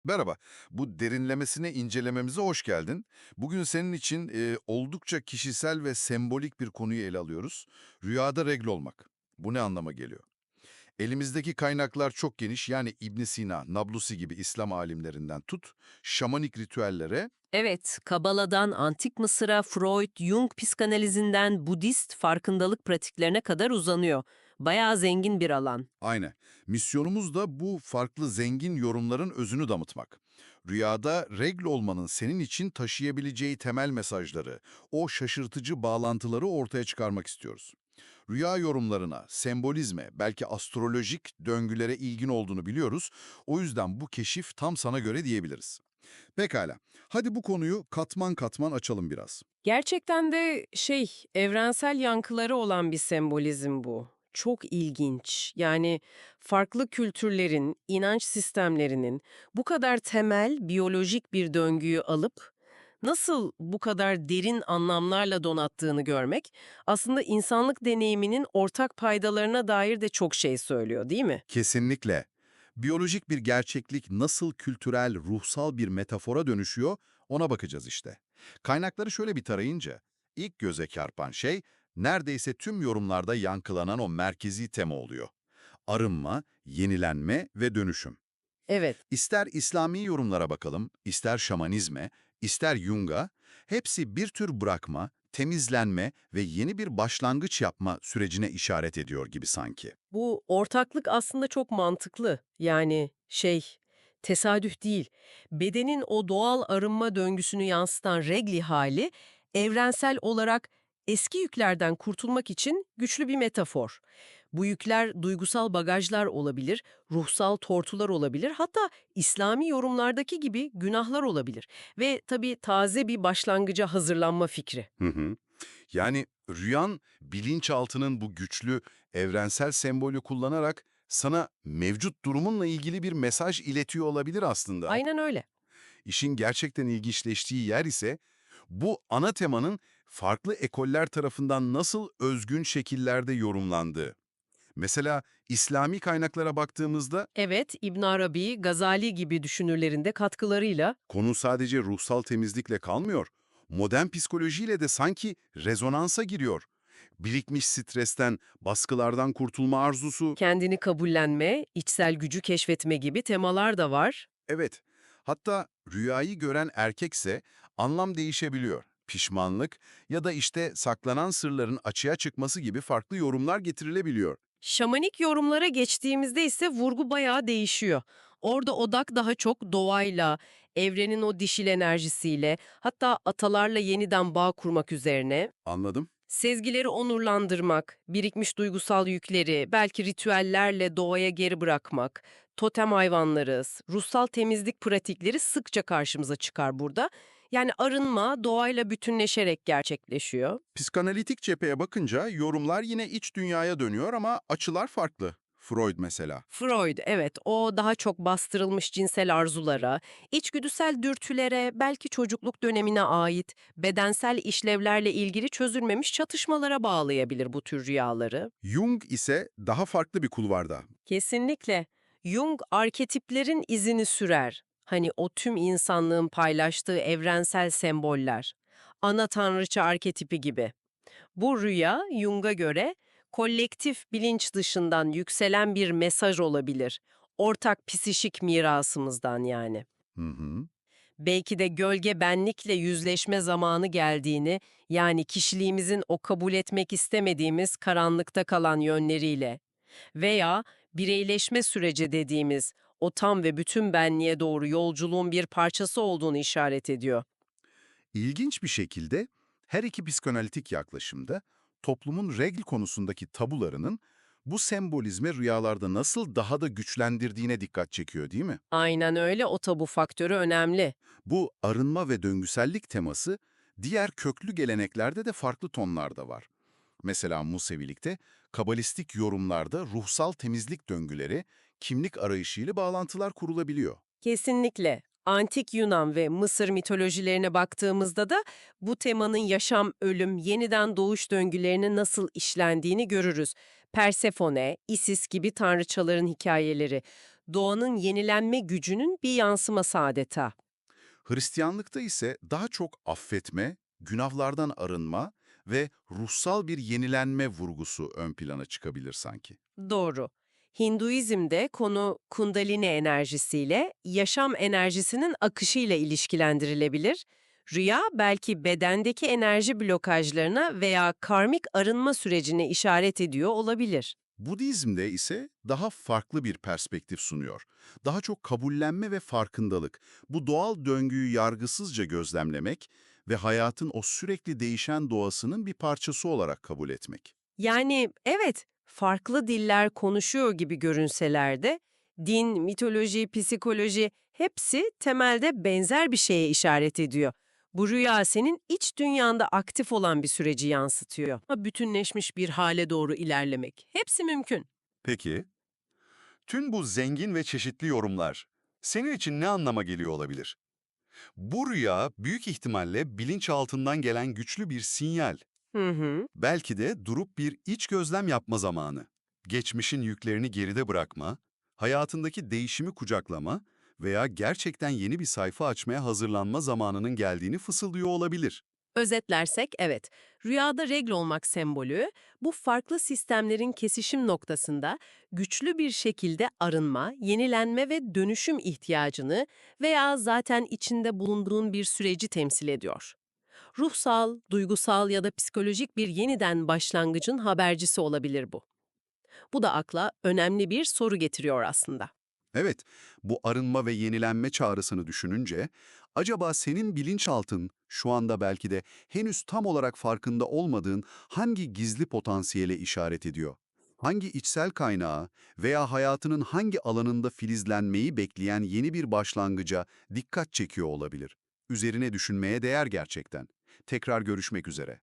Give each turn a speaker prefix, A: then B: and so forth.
A: Merhaba. Bu derinlemesine incelememize hoş geldin. Bugün senin için oldukça kişisel ve sembolik bir konuyu ele alıyoruz. Rüyada regl olmak. Bu ne anlama geliyor? Elimizdeki kaynaklar çok geniş, yani İbn Sina, Nablusi gibi İslam alimlerinden tut, şamanik ritüellere.
B: Evet, Kabala'dan Antik Mısır'a, Freud, Jung psikanalizinden Budist farkındalık pratiklerine kadar uzanıyor. Bayağı zengin bir alan.
A: Aynen. Misyonumuz da bu farklı zengin yorumların özünü damıtmak. Rüyada regl olmanın senin için taşıyabileceği temel mesajları, o şaşırtıcı bağlantıları ortaya çıkarmak istiyoruz. Rüya yorumlarına, sembolizme, belki astrolojik döngülere ilgin olduğunu biliyoruz. O yüzden bu keşif tam sana göre diyebiliriz. Pekala, hadi bu konuyu katman katman açalım biraz.
B: Gerçekten de evrensel yankıları olan bir sembolizm bu. Çok ilginç. Yani farklı kültürlerin, inanç sistemlerinin bu kadar temel biyolojik bir döngüyü alıp nasıl bu kadar derin anlamlarla donattığını görmek aslında insanlık deneyiminin ortak paydalarına dair de çok şey söylüyor, değil mi?
A: Kesinlikle. Biyolojik bir gerçeklik nasıl kültürel, ruhsal bir metafora dönüşüyor, ona bakacağız işte. Kaynakları şöyle bir tarayınca, ilk göze çarpan şey, neredeyse tüm yorumlarda yankılanan o merkezi tema oluyor. Arınma, yenilenme ve dönüşüm.
B: Evet.
A: İster İslami yorumlara bakalım, ister şamanizme, ister Jung'a, hepsi bir tür bırakma, temizlenme ve yeni bir başlangıç yapma sürecine işaret ediyor gibi sanki.
B: Bu ortaklık aslında çok mantıklı. Yani tesadüf değil. Bedenin o doğal arınma döngüsünü yansıtan regli hali, evrensel olarak eski yüklerden kurtulmak için güçlü bir metafor. Bu yükler duygusal bagajlar olabilir, ruhsal tortular olabilir, hatta İslami yorumlardaki gibi günahlar olabilir. Ve tabii taze bir başlangıca hazırlanma fikri.
A: Hı hı. Yani rüyan, bilinçaltının bu güçlü, evrensel sembolü kullanarak sana mevcut durumunla ilgili bir mesaj iletiyor olabilir aslında.
B: Aynen öyle.
A: İşin gerçekten ilginçleştiği yer ise bu ana temanın farklı ekoller tarafından nasıl özgün şekillerde yorumlandığı. Mesela İslami kaynaklara baktığımızda
B: Evet, İbn Arabi, Gazali gibi düşünürlerin de katkılarıyla
A: konu sadece ruhsal temizlikle kalmıyor, modern psikolojiyle de sanki rezonansa giriyor. Birikmiş stresten, baskılardan kurtulma arzusu,
B: kendini kabullenme, içsel gücü keşfetme gibi temalar da var.
A: evet, hatta rüyayı gören erkekse anlam değişebiliyor. Pişmanlık ya da işte saklanan sırların açığa çıkması gibi farklı yorumlar getirilebiliyor.
B: Şamanik yorumlara geçtiğimizde ise vurgu bayağı değişiyor. Orada odak daha çok doğayla, evrenin o dişil enerjisiyle, hatta atalarla yeniden bağ kurmak üzerine.
A: Anladım.
B: Sezgileri onurlandırmak, birikmiş duygusal yükleri, belki ritüellerle doğaya geri bırakmak, totem hayvanları, ruhsal temizlik pratikleri sıkça karşımıza çıkar burada. Yani arınma doğayla bütünleşerek gerçekleşiyor.
A: Psikanalitik cepheye bakınca yorumlar yine iç dünyaya dönüyor ama açılar farklı. Freud mesela.
B: Freud, evet, o daha çok bastırılmış cinsel arzulara, içgüdüsel dürtülere, belki çocukluk dönemine ait bedensel işlevlerle ilgili çözülmemiş çatışmalara bağlayabilir bu tür rüyaları.
A: Jung ise daha farklı bir kulvarda.
B: Kesinlikle. Jung arketiplerin izini sürer. Hani o tüm insanlığın paylaştığı evrensel semboller. Ana tanrıça arketipi gibi. Bu rüya Jung'a göre kolektif bilinç dışından yükselen bir mesaj olabilir. Ortak psişik mirasımızdan yani.
A: Hı hı.
B: Belki de gölge benlikle yüzleşme zamanı geldiğini, yani kişiliğimizin o kabul etmek istemediğimiz karanlıkta kalan yönleriyle veya bireyleşme süreci dediğimiz o tam ve bütün benliğe doğru yolculuğun bir parçası olduğunu işaret ediyor.
A: İlginç bir şekilde her iki psikanalitik yaklaşımda toplumun regl konusundaki tabularının bu sembolizme rüyalarda nasıl daha da güçlendirdiğine dikkat çekiyor, değil mi?
B: Aynen öyle, o tabu faktörü önemli.
A: Bu arınma ve döngüsellik teması diğer köklü geleneklerde de farklı tonlarda var. Mesela Musevilikte, kabalistik yorumlarda ruhsal temizlik döngüleri, kimlik arayışıyla bağlantılar kurulabiliyor.
B: Kesinlikle. Antik Yunan ve Mısır mitolojilerine baktığımızda da bu temanın yaşam, ölüm, yeniden doğuş döngülerine nasıl işlendiğini görürüz. Persefone, Isis gibi tanrıçaların hikayeleri. Doğanın yenilenme gücünün bir yansıması adeta.
A: Hristiyanlıkta ise daha çok affetme, günahlardan arınma ve ruhsal bir yenilenme vurgusu ön plana çıkabilir sanki.
B: Doğru. Hinduizm'de konu kundalini enerjisiyle, yaşam enerjisinin akışıyla ilişkilendirilebilir. Rüya belki bedendeki enerji blokajlarına veya karmik arınma sürecine işaret ediyor olabilir.
A: Budizm'de ise daha farklı bir perspektif sunuyor. Daha çok kabullenme ve farkındalık. Bu doğal döngüyü yargısızca gözlemlemek ve hayatın o sürekli değişen doğasının bir parçası olarak kabul etmek.
B: Yani evet, farklı diller konuşuyor gibi görünseler de din, mitoloji, psikoloji hepsi temelde benzer bir şeye işaret ediyor. Bu rüya senin iç dünyanda aktif olan bir süreci yansıtıyor. Bütünleşmiş bir hale doğru ilerlemek. Hepsi mümkün.
C: Peki, tüm bu zengin ve çeşitli yorumlar senin için ne anlama geliyor olabilir? Bu rüya büyük ihtimalle bilinçaltından gelen güçlü bir sinyal.
B: Hı hı.
C: Belki de durup bir iç gözlem yapma zamanı. Geçmişin yüklerini geride bırakma, hayatındaki değişimi kucaklama veya gerçekten yeni bir sayfa açmaya hazırlanma zamanının geldiğini fısıldıyor olabilir.
B: Özetlersek evet, rüyada regl olmak sembolü, bu farklı sistemlerin kesişim noktasında güçlü bir şekilde arınma, yenilenme ve dönüşüm ihtiyacını veya zaten içinde bulunduğun bir süreci temsil ediyor. Ruhsal, duygusal ya da psikolojik bir yeniden başlangıcın habercisi olabilir bu. Bu da akla önemli bir soru getiriyor aslında.
C: Evet, bu arınma ve yenilenme çağrısını düşününce, acaba senin bilinçaltın şu anda belki de henüz tam olarak farkında olmadığın hangi gizli potansiyele işaret ediyor? Hangi içsel kaynağı veya hayatının hangi alanında filizlenmeyi bekleyen yeni bir başlangıca dikkat çekiyor olabilir? Üzerine düşünmeye değer gerçekten. Tekrar görüşmek üzere.